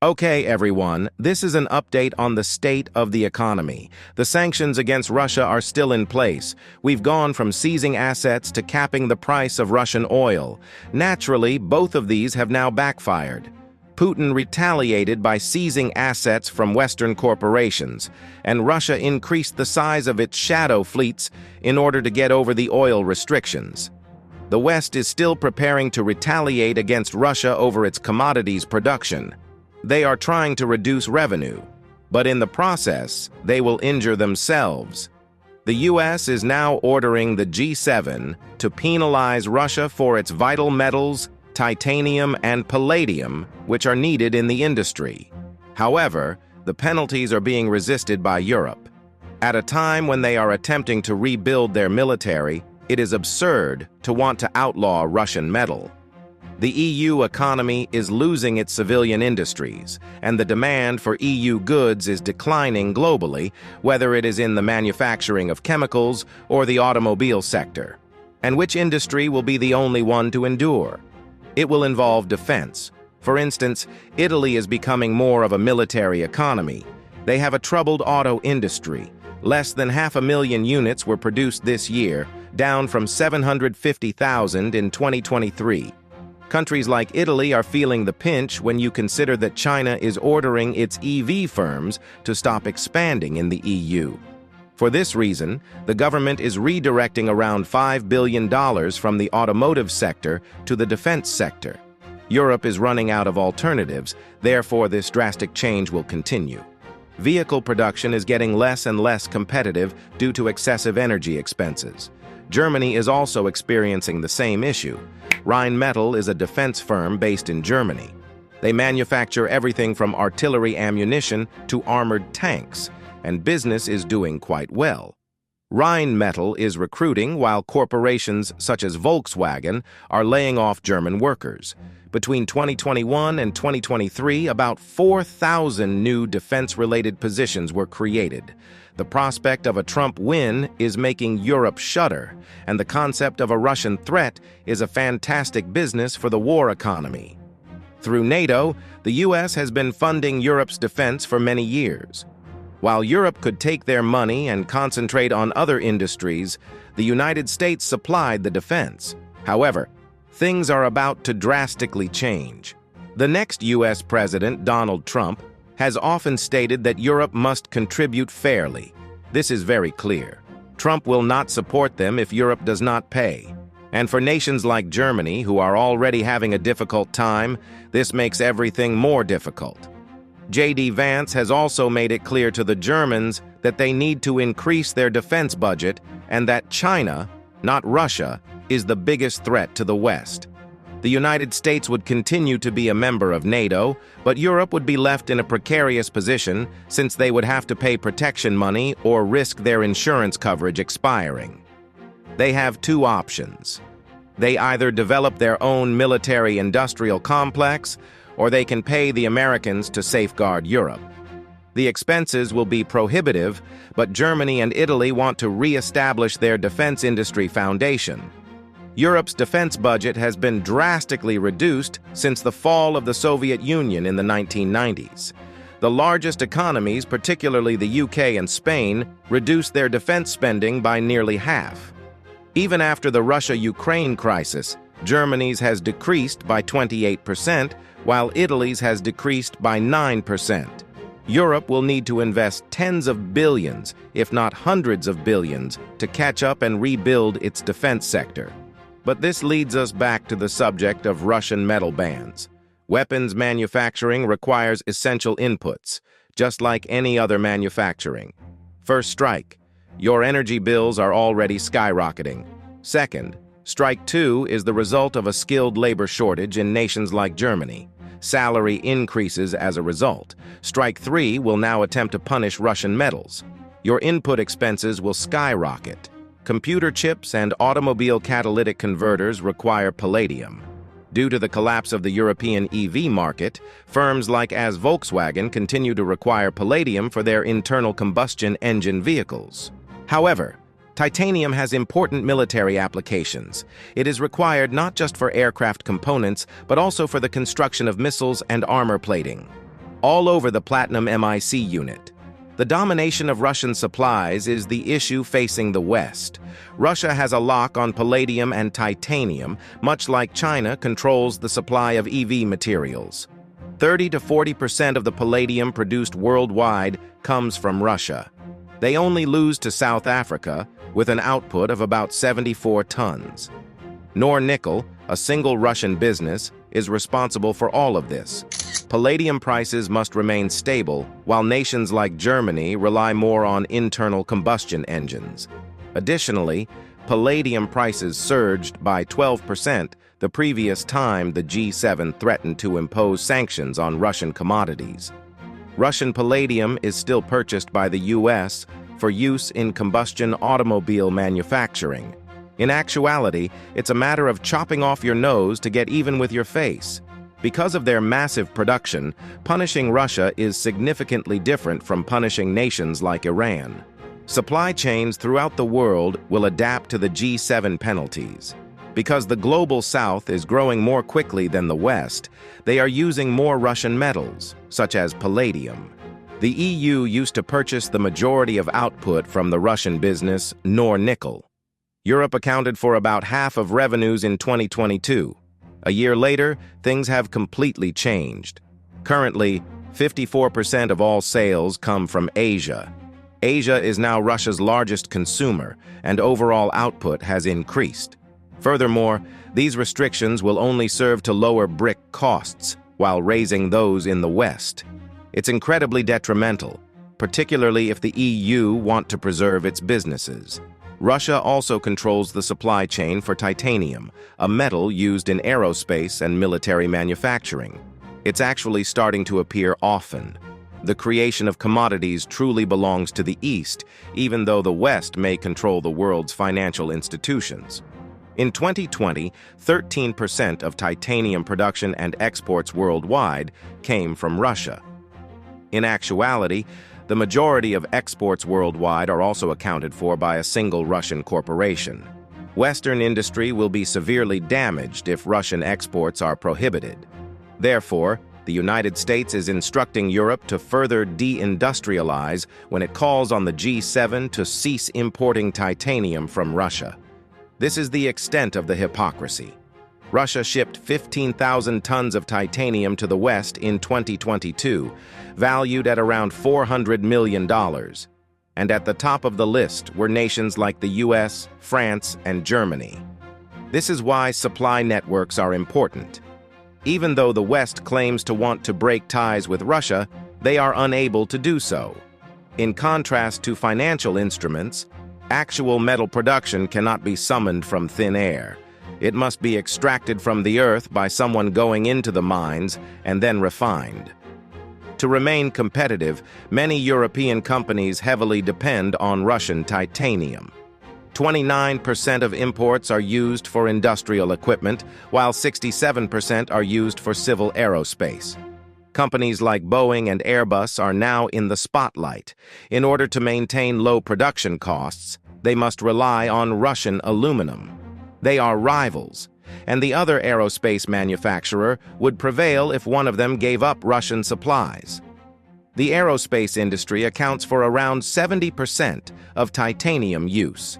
Okay, everyone, this is an update on the state of the economy. The sanctions against Russia are still in place. We've gone from seizing assets to capping the price of Russian oil. Naturally, both of these have now backfired. Putin retaliated by seizing assets from Western corporations, and Russia increased the size of its shadow fleets in order to get over the oil restrictions. The West is still preparing to retaliate against Russia over its commodities production. They are trying to reduce revenue, but in the process, they will injure themselves. The U.S. is now ordering the G7 to penalize Russia for its vital metals, titanium and palladium, which are needed in the industry. However, the penalties are being resisted by Europe. At a time when they are attempting to rebuild their military, it is absurd to want to outlaw Russian metal. The EU economy is losing its civilian industries, and the demand for EU goods is declining globally, whether it is in the manufacturing of chemicals or the automobile sector. And which industry will be the only one to endure? It will involve defense. For instance, Italy is becoming more of a military economy. They have a troubled auto industry. Less than 500,000 units were produced this year, down from 750,000 in 2023. Countries like Italy are feeling the pinch when you consider that China is ordering its EV firms to stop expanding in the EU. For this reason, the government is redirecting around $5 billion from the automotive sector to the defense sector. Europe is running out of alternatives, therefore this drastic change will continue. Vehicle production is getting less and less competitive due to excessive energy expenses. Germany is also experiencing the same issue. Rheinmetall is a defense firm based in Germany. They manufacture everything from artillery ammunition to armored tanks, and business is doing quite well. Rheinmetall is recruiting while corporations such as Volkswagen are laying off German workers. Between 2021 and 2023, about 4,000 new defense-related positions were created. The prospect of a Trump win is making Europe shudder, and the concept of a Russian threat is a fantastic business for the war economy. Through NATO, the U.S. has been funding Europe's defense for many years. While Europe could take their money and concentrate on other industries, the United States supplied the defense. However, things are about to drastically change. The next U.S. President, Donald Trump, has often stated that Europe must contribute fairly. This is very clear. Trump will not support them if Europe does not pay. And for nations like Germany, who are already having a difficult time, this makes everything more difficult. J.D. Vance has also made it clear to the Germans that they need to increase their defense budget and that China, not Russia, is the biggest threat to the West. The United States would continue to be a member of NATO, but Europe would be left in a precarious position since they would have to pay protection money or risk their insurance coverage expiring. They have two options. They either develop their own military-industrial complex, or they can pay the Americans to safeguard Europe. The expenses will be prohibitive, but Germany and Italy want to re-establish their defense industry foundation. Europe's defense budget has been drastically reduced since the fall of the Soviet Union in the 1990s. The largest economies, particularly the UK and Spain, reduced their defense spending by nearly half. Even after the Russia-Ukraine crisis, Germany's has decreased by 28%, while Italy's has decreased by 9%. Europe will need to invest tens of billions, if not hundreds of billions, to catch up and rebuild its defense sector. But this leads us back to the subject of Russian metal bans. Weapons manufacturing requires essential inputs, just like any other manufacturing. First strike. Your energy bills are already skyrocketing. Second, strike two is the result of a skilled labor shortage in nations like Germany. Salary increases as a result. Strike three will now attempt to punish Russian metals. Your input expenses will skyrocket. Computer chips and automobile catalytic converters require palladium. Due to the collapse of the European EV market, firms like Volkswagen continue to require palladium for their internal combustion engine vehicles. However, titanium has important military applications. It is required not just for aircraft components, but also for the construction of missiles and armor plating. all over the platinum MIC unit. The domination of Russian supplies is the issue facing the West. Russia has a lock on palladium and titanium, much like China controls the supply of EV materials. 30 to 40% of the palladium produced worldwide comes from Russia. They only lose to South Africa, with an output of about 74 tons. Nornickel, a single Russian business, is responsible for all of this. Palladium prices must remain stable, while nations like Germany rely more on internal combustion engines. Additionally, palladium prices surged by 12% the previous time the G7 threatened to impose sanctions on Russian commodities. Russian palladium is still purchased by the U.S. for use in combustion automobile manufacturing. In actuality, it's a matter of chopping off your nose to get even with your face. Because of their massive production, punishing Russia is significantly different from punishing nations like Iran. Supply chains throughout the world will adapt to the G7 penalties. Because the global South is growing more quickly than the West, they are using more Russian metals, such as palladium. The EU used to purchase the majority of output from the Russian business Nornickel. Europe accounted for about half of revenues in 2022. A year later, things have completely changed. Currently, 54% of all sales come from Asia. Asia is now Russia's largest consumer, and overall output has increased. Furthermore, these restrictions will only serve to lower brick costs while raising those in the West. It's incredibly detrimental, particularly if the EU want to preserve its businesses. Russia also controls the supply chain for titanium, a metal used in aerospace and military manufacturing. It's actually starting to appear often. The creation of commodities truly belongs to the East, even though the West may control the world's financial institutions. In 2020, 13% of titanium production and exports worldwide came from Russia. In actuality, the majority of exports worldwide are also accounted for by a single Russian corporation. Western industry will be severely damaged if Russian exports are prohibited. Therefore, the United States is instructing Europe to further deindustrialize when it calls on the G7 to cease importing titanium from Russia. This is the extent of the hypocrisy. Russia shipped 15,000 tons of titanium to the West in 2022, valued at around $400 million. And at the top of the list were nations like the US, France, and Germany. This is why supply networks are important. Even though the West claims to want to break ties with Russia, they are unable to do so. In contrast to financial instruments, actual metal production cannot be summoned from thin air. It must be extracted from the earth by someone going into the mines and then refined. To remain competitive, many European companies heavily depend on Russian titanium. 29% of imports are used for industrial equipment, while 67% are used for civil aerospace. Companies like Boeing and Airbus are now in the spotlight. In order to maintain low production costs, they must rely on Russian aluminum. They are rivals, and the other aerospace manufacturer would prevail if one of them gave up Russian supplies. The aerospace industry accounts for around 70% of titanium use,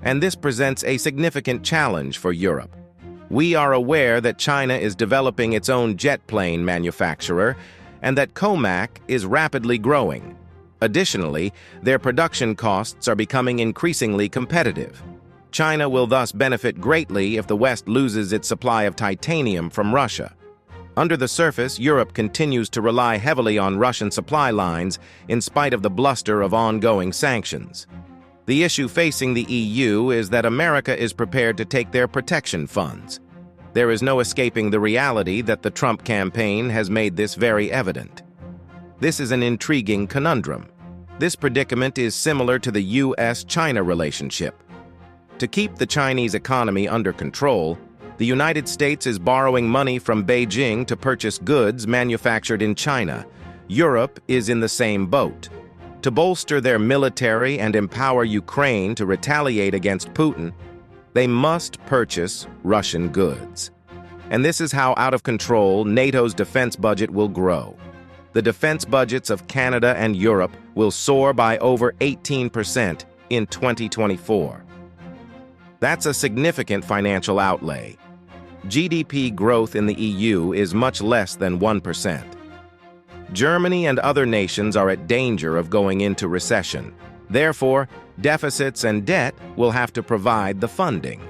and this presents a significant challenge for Europe. We are aware that China is developing its own jet plane manufacturer and that COMAC is rapidly growing. Additionally, their production costs are becoming increasingly competitive. China will thus benefit greatly if the West loses its supply of titanium from Russia. Under the surface, Europe continues to rely heavily on Russian supply lines in spite of the bluster of ongoing sanctions. The issue facing the EU is that America is prepared to take their protection funds. There is no escaping the reality that the Trump campaign has made this very evident. This is an intriguing conundrum. This predicament is similar to the US-China relationship. To keep the Chinese economy under control, the United States is borrowing money from Beijing to purchase goods manufactured in China. Europe is in the same boat. To bolster their military and empower Ukraine to retaliate against Putin, they must purchase Russian goods. And this is how out of control NATO's defense budget will grow. The defense budgets of Canada and Europe will soar by over 18% in 2024. That's a significant financial outlay. GDP growth in the EU is much less than 1%. Germany and other nations are at danger of going into recession. Therefore, deficits and debt will have to provide the funding.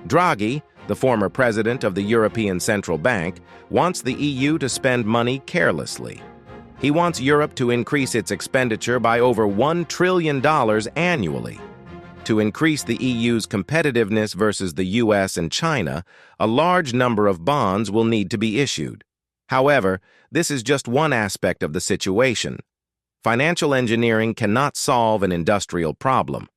Draghi, the former president of the European Central Bank, wants the EU to spend money carelessly. He wants Europe to increase its expenditure by over $1 trillion annually. To increase the EU's competitiveness versus the US and China, a large number of bonds will need to be issued. However, this is just one aspect of the situation. Financial engineering cannot solve an industrial problem.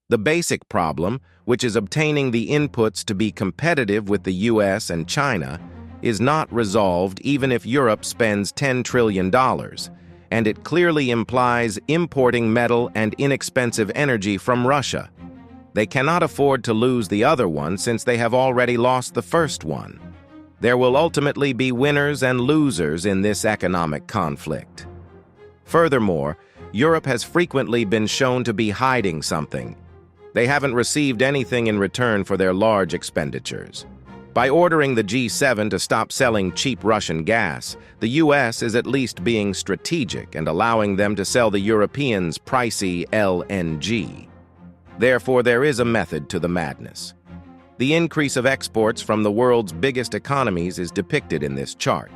The basic problem, which is obtaining the inputs to be competitive with the US and China, is not resolved even if Europe spends $10 trillion, and it clearly implies importing metal and inexpensive energy from Russia. They cannot afford to lose the other one since they have already lost the first one. There will ultimately be winners and losers in this economic conflict. Furthermore, Europe has frequently been shown to be hiding something. They haven't received anything in return for their large expenditures. By ordering the G7 to stop selling cheap Russian gas, the US is at least being strategic and allowing them to sell the Europeans pricey LNG. Therefore, there is a method to the madness. The increase of exports from the world's biggest economies is depicted in this chart.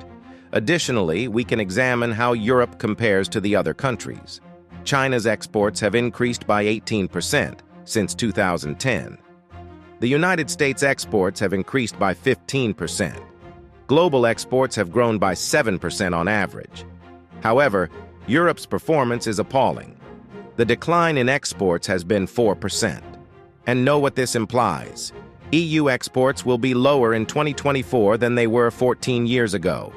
Additionally, we can examine how Europe compares to the other countries. China's exports have increased by 18% since 2010. The United States exports have increased by 15%. Global exports have grown by 7% on average. However, Europe's performance is appalling. The decline in exports has been 4%. And know what this implies. EU exports will be lower in 2024 than they were 14 years ago.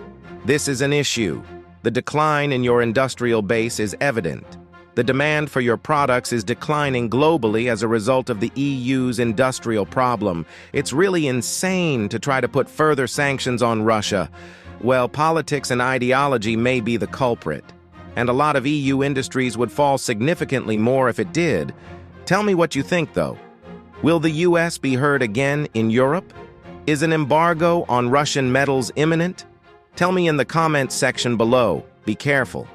This is an issue. The decline in your industrial base is evident. The demand for your products is declining globally as a result of the EU's industrial problem. It's really insane to try to put further sanctions on Russia. Well, politics and ideology may be the culprit, and a lot of EU industries would fall significantly more if it did. Tell me what you think, though. Will the US be heard again in Europe? Is an embargo on Russian metals imminent? Tell me in the comments section below. Be careful.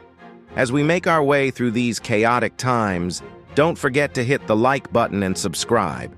As we make our way through these chaotic times, don't forget to hit the like button and subscribe.